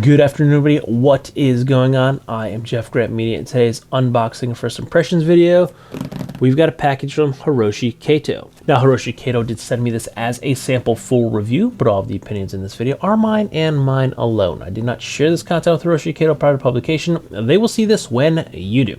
Good afternoon, everybody. What is going on? I am jeffgrantMEDIA, and today's unboxing and first impressions video, we've got a package from Hiroshi Kato. Now, Hiroshi Kato did send me this as a sample full review, but all of the opinions in this video are mine and mine alone. I did not share this content with Hiroshi Kato prior to publication. They will see this when you do.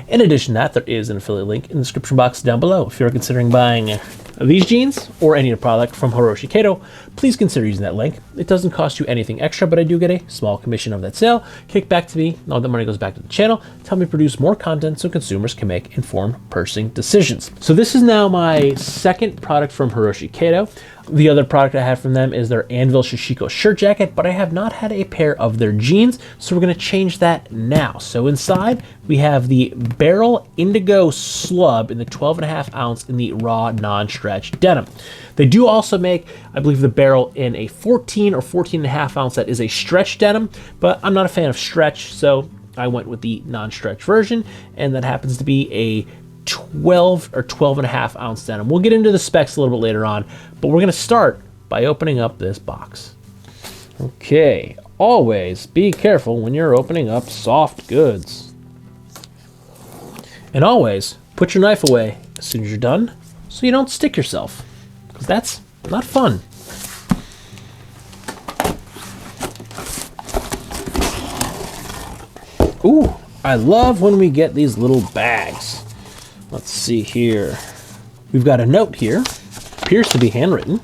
In addition to that, there is an affiliate link in the description box down below. If you're considering buying these jeans or any other product from Hiroshi Kato, please consider using that link. It doesn't cost you anything extra, but I do get a small commission of that sale. Kick back to me, and all that money goes back to the channel to help me produce more content so consumers can make informed purchasing decisions. So this is now my second product from Hiroshi Kato. The other product I had from them is their Anvil Sashiko shirt jacket, but I have not had a pair of their jeans, so we're going to change that now. So inside, we have the Barrel Indigo Slub in the 12.5 ounce in the raw non-stretch denim. They do also make, I believe, the Barrel in a 14 or 14.5 ounce that is a stretch denim, but I'm not a fan of stretch, so I went with the non-stretch version, and that happens to be a 12 or 12.5 ounce denim. We'll get into the specs a little bit later on, but we're going to start by opening up this box. Okay, always be careful when you're opening up soft goods. And always put your knife away as soon as you're done so you don't stick yourself, because that's not fun. Ooh, I love when we get these little bags. Let's see here. We've got a note here. Appears to be handwritten.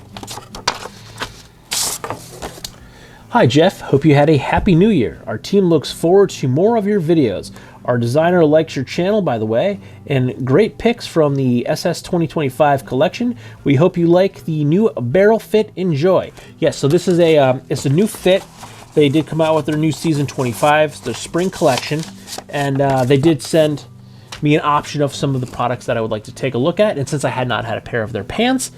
Hi Jeff, hope you had a happy new year. Our team looks forward to more of your videos. Our designer likes your channel, by the way, and great pics from the SS 2025 collection. We hope you like the new barrel fit. Enjoy. Yes, so this is it's a new fit. They did come out with their new season 25, their spring collection, and they did send me an option of some of the products that I would like to take a look at. And since I had not had a pair of their pants,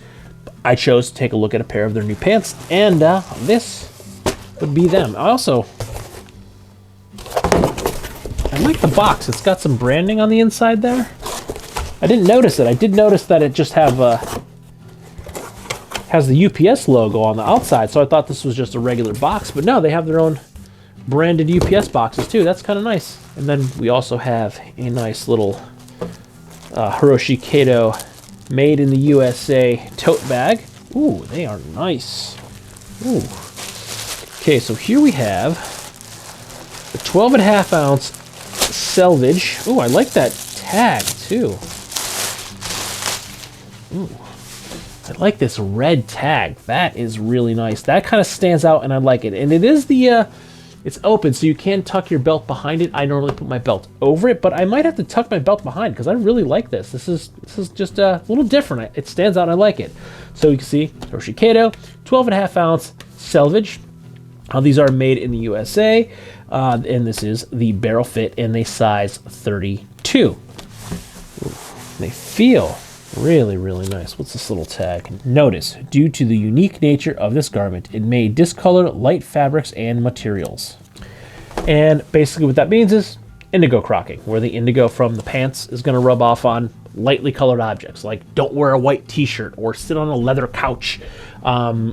I chose to take a look at a pair of their new pants, and this would be them. I like the box. It's got some branding on the inside there. I didn't notice it. I did notice that it just has the UPS logo on the outside, so I thought this was just a regular box, but no, they have their own branded UPS boxes too. That's kind of nice. And then we also have a nice little Hiroshi Kato made in the USA tote bag. Ooh, they are nice. Ooh. Okay, so here we have the 12.5 ounce Selvedge. Ooh, I like that tag too. Ooh, I like this red tag. That is really nice. That kind of stands out, and I like it. And it is it's open, so you can tuck your belt behind it. I normally put my belt over it, but I might have to tuck my belt behind because I really like this. This is just a little different. It stands out, and I like it. So you can see Hiroshi Kato, 12.5 ounce Selvedge. These are made in the USA, and this is the barrel fit in a size 32. Ooh, they feel really, really nice. What's this little tag? Notice, due to the unique nature of this garment, it may discolor light fabrics and materials. And basically what that means is indigo crocking, where the indigo from the pants is going to rub off on lightly colored objects, like don't wear a white t-shirt or sit on a leather couch.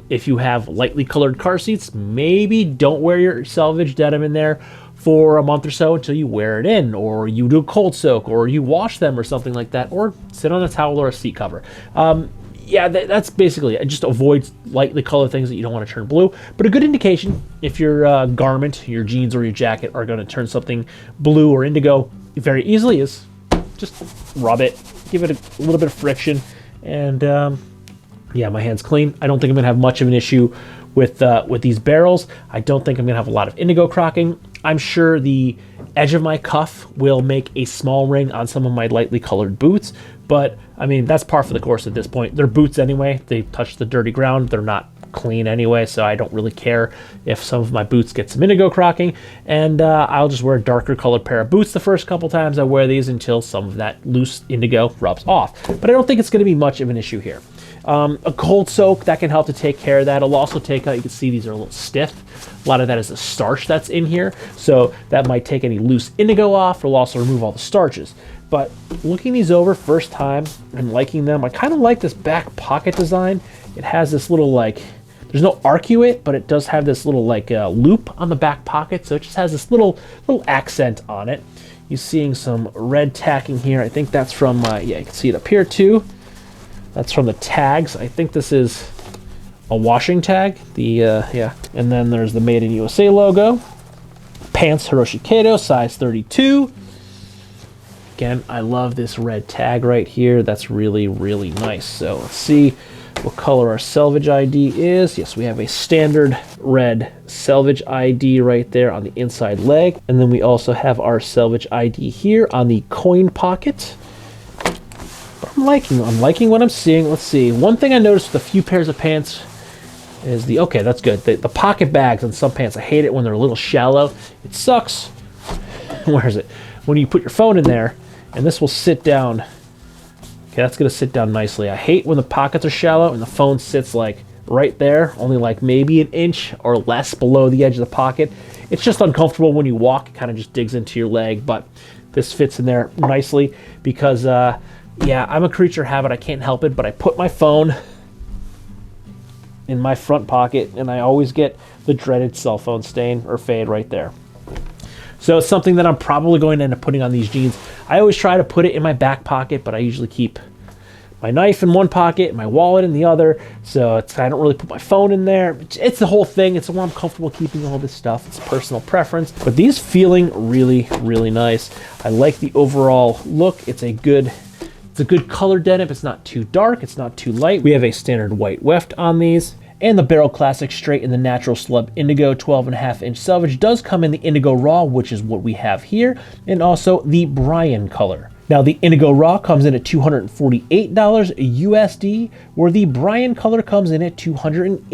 If you have lightly colored car seats, maybe don't wear your Selvedge denim in there for a month or so until you wear it in, or you do a cold soak, or you wash them or something like that, or sit on a towel or a seat cover. Yeah, that's basically it. Just avoid lightly colored things that you don't want to turn blue. But a good indication if your garment, your jeans or your jacket are going to turn something blue or indigo very easily is just rub it, give it a little bit of friction, and yeah, my hand's clean. I don't think I'm going to have much of an issue with these barrels. I don't think I'm going to have a lot of indigo crocking. I'm sure the edge of my cuff will make a small ring on some of my lightly colored boots, but I mean, that's par for the course at this point. They're boots anyway. They touch the dirty ground. They're not clean anyway, so I don't really care if some of my boots get some indigo crocking, and I'll just wear a darker colored pair of boots the first couple times I wear these until some of that loose indigo rubs off. But I don't think it's going to be much of an issue here. A cold soak, that can help to take care of that. It'll also take out, you can see these are a little stiff. A lot of that is the starch that's in here, so that might take any loose indigo off. It'll also remove all the starches. But looking these over first time and liking them, I kind of like this back pocket design. It has this little like There's no arcuate, but it does have this little like loop on the back pocket, so it just has this little accent on it. You're seeing some red tacking here. I think that's from, yeah, you can see it up here too. That's from the tags. I think this is a washing tag. Yeah. And then there's the Made in USA logo. Pants, Hiroshi Kato, size 32. Again, I love this red tag right here. That's really, really nice. So let's see what color our Selvedge ID is. Yes, we have a standard red Selvedge ID right there on the inside leg. And then we also have our Selvedge ID here on the coin pocket. But I'm liking what I'm seeing. Let's see. One thing I noticed with a few pairs of pants is okay, that's good. The pocket bags on some pants, I hate it when they're a little shallow. It sucks. Where is it? When you put your phone in there, and this will sit down. Okay, that's gonna sit down nicely. I hate when the pockets are shallow and the phone sits like right there, only like maybe an inch or less below the edge of the pocket. It's just uncomfortable when you walk. It kind of just digs into your leg, but this fits in there nicely because, yeah, I'm a creature of habit. I can't help it, but I put my phone in my front pocket and I always get the dreaded cell phone stain or fade right there. So it's something that I'm probably going to end up putting on these jeans. I always try to put it in my back pocket, but I usually keep my knife in one pocket, my wallet in the other. So I don't really put my phone in there. It's the whole thing. It's where I'm comfortable keeping all this stuff. It's personal preference. But these feeling really, really nice. I like the overall look. It's a good color denim. It's not too dark. It's not too light. We have a standard white weft on these. And the Barrel Classic Straight in the Natural Slub Indigo 12.5 inch Selvedge does come in the Indigo Raw, which is what we have here, and also the Brian color. Now the Indigo Raw comes in at $248 USD, where the Brian color comes in at $288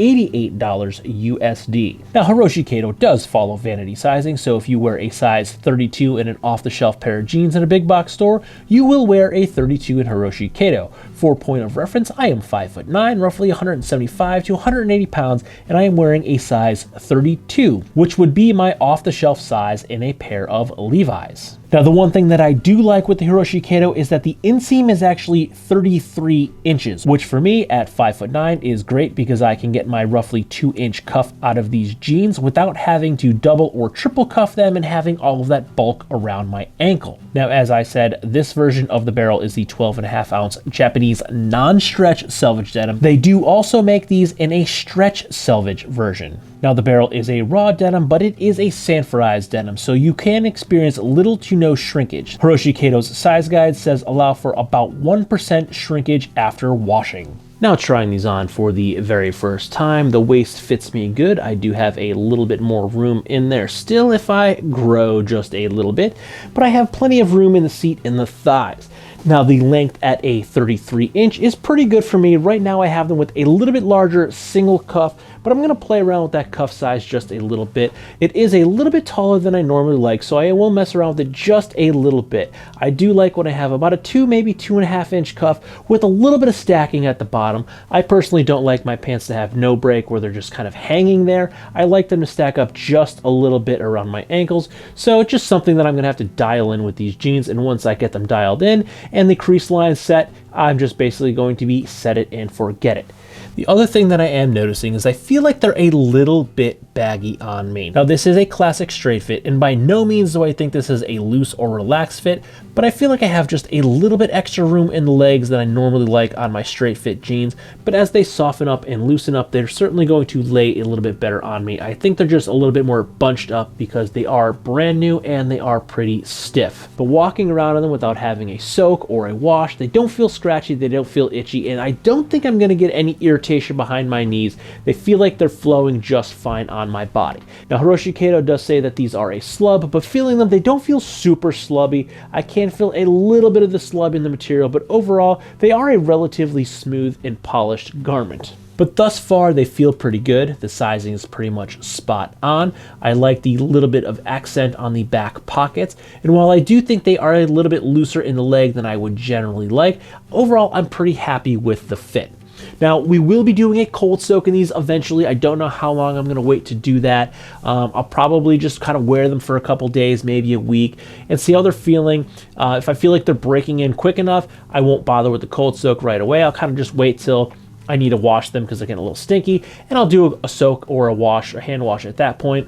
USD. Now Hiroshi Kato does follow vanity sizing, so if you wear a size 32 in an off-the-shelf pair of jeans in a big box store, you will wear a 32 in Hiroshi Kato. For point of reference, I am 5'9", roughly 175 to 180 pounds, and I am wearing a size 32, which would be my off-the-shelf size in a pair of Levi's. Now, the one thing that I do like with the Hiroshi Kato is that the inseam is actually 33 inches, which for me at 5'9" is great because I can get my roughly 2-inch cuff out of these jeans without having to double or triple cuff them and having all of that bulk around my ankle. Now, as I said, this version of the barrel is the 12.5 ounce Japanese non-stretch Selvedge denim. They do also make these in a stretch Selvedge version. Now, the barrel is a raw denim, but it is a sanforized denim, so you can experience little to no shrinkage. Hiroshi Kato's size guide says allow for about 1% shrinkage after washing. Now trying these on for the very first time, the waist fits me good. I do have a little bit more room in there still if I grow just a little bit, but I have plenty of room in the seat and the thighs. Now the length at a 33 inch is pretty good for me. Right now I have them with a little bit larger single cuff, but I'm going to play around with that cuff size just a little bit. It is a little bit taller than I normally like, so I will mess around with it just a little bit. I do like when I have about a 2, maybe 2.5 inch cuff with a little bit of stacking at the bottom. I personally don't like my pants to have no break where they're just kind of hanging there. I like them to stack up just a little bit around my ankles, so it's just something that I'm going to have to dial in with these jeans, and once I get them dialed in and the crease line set, I'm just basically going to be set it and forget it. The other thing that I am noticing is I feel like they're a little bit baggy on me. Now this is a classic straight fit, and by no means do I think this is a loose or relaxed fit, but I feel like I have just a little bit extra room in the legs than I normally like on my straight fit jeans, but as they soften up and loosen up, they're certainly going to lay a little bit better on me. I think they're just a little bit more bunched up because they are brand new and they are pretty stiff. But walking around in them without having a soak or a wash, they don't feel scratchy, they don't feel itchy, and I don't think I'm going to get any irritation behind my knees. They feel like they're flowing just fine on my body. Now Hiroshi Kato does say that these are a slub, but feeling them, they don't feel super slubby. I can feel a little bit of the slub in the material, but overall they are a relatively smooth and polished garment. But thus far they feel pretty good. The sizing is pretty much spot on. I like the little bit of accent on the back pockets, and while I do think they are a little bit looser in the leg than I would generally like, overall I'm pretty happy with the fit. Now, we will be doing a cold soak in these eventually. I don't know how long I'm going to wait to do that. I'll probably just kind of wear them for a couple days, maybe a week, and see how they're feeling. If I feel like they're breaking in quick enough, I won't bother with the cold soak right away. I'll kind of just wait till I need to wash them because they're getting a little stinky, and I'll do a soak or a wash or hand wash at that point.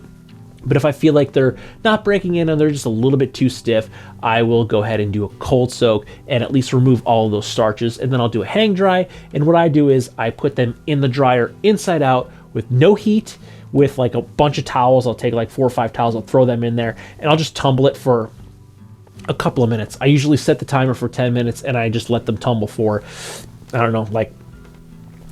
But if I feel like they're not breaking in and they're just a little bit too stiff, I will go ahead and do a cold soak and at least remove all of those starches. And then I'll do a hang dry. And what I do is I put them in the dryer inside out with no heat, with like a bunch of towels. I'll take like 4 or 5 towels, I'll throw them in there, and I'll just tumble it for a couple of minutes. I usually set the timer for 10 minutes and I just let them tumble for, I don't know, like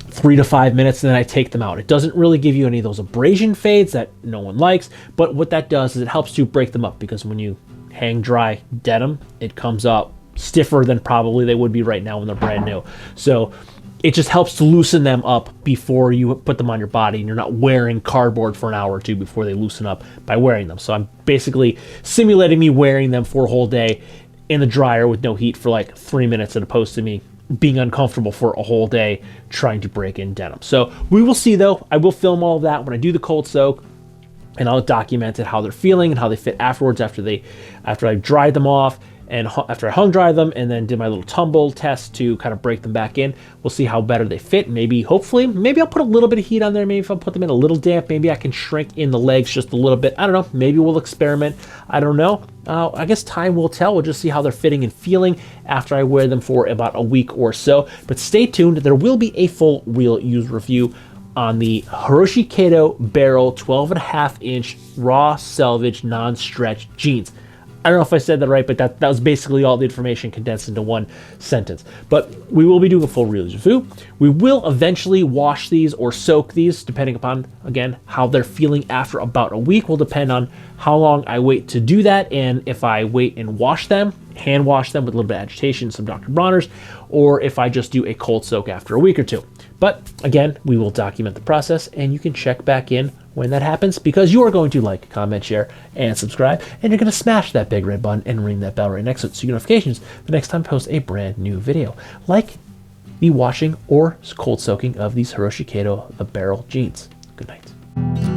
3 to 5 minutes, and then I take them out. It doesn't really give you any of those abrasion fades that no one likes, but what that does is it helps to break them up, because when you hang dry denim, it comes up stiffer than probably they would be right now when they're brand new. So it just helps to loosen them up before you put them on your body, and you're not wearing cardboard for an hour or two before they loosen up by wearing them. So I'm basically simulating me wearing them for a whole day in the dryer with no heat for like 3 minutes, as opposed to me being uncomfortable for a whole day trying to break in denim. So we will see though. I will film all of that when I do the cold soak, and I'll document it, how they're feeling and how they fit afterwards, after I dried them off and after I hung dry them, and then did my little tumble test to kind of break them back in. We'll see how better they fit. Maybe, hopefully, maybe I'll put a little bit of heat on there. Maybe if I put them in a little damp, maybe I can shrink in the legs just a little bit. I don't know. Maybe we'll experiment. I don't know. I guess time will tell. We'll just see how they're fitting and feeling after I wear them for about a week or so. But stay tuned. There will be a full real use review on the Hiroshi Kato Barrel 12.5-inch raw selvage non-stretch jeans. I don't know if I said that right, but that was basically all the information condensed into one sentence. But we will be doing a full review. We will eventually wash these or soak these, depending upon, again, how they're feeling after about a week. Will depend on how long I wait to do that, and if I wait and wash them, hand wash them with a little bit of agitation, some Dr. Bronner's, or if I just do a cold soak after a week or two. But again, we will document the process, and you can check back in when that happens, because you are going to like, comment, share, and subscribe, and you're going to smash that big red button and ring that bell right next to it so you get notifications the next time I post a brand new video, like the washing or cold soaking of these Hiroshi Kato the Barrel jeans. Good night.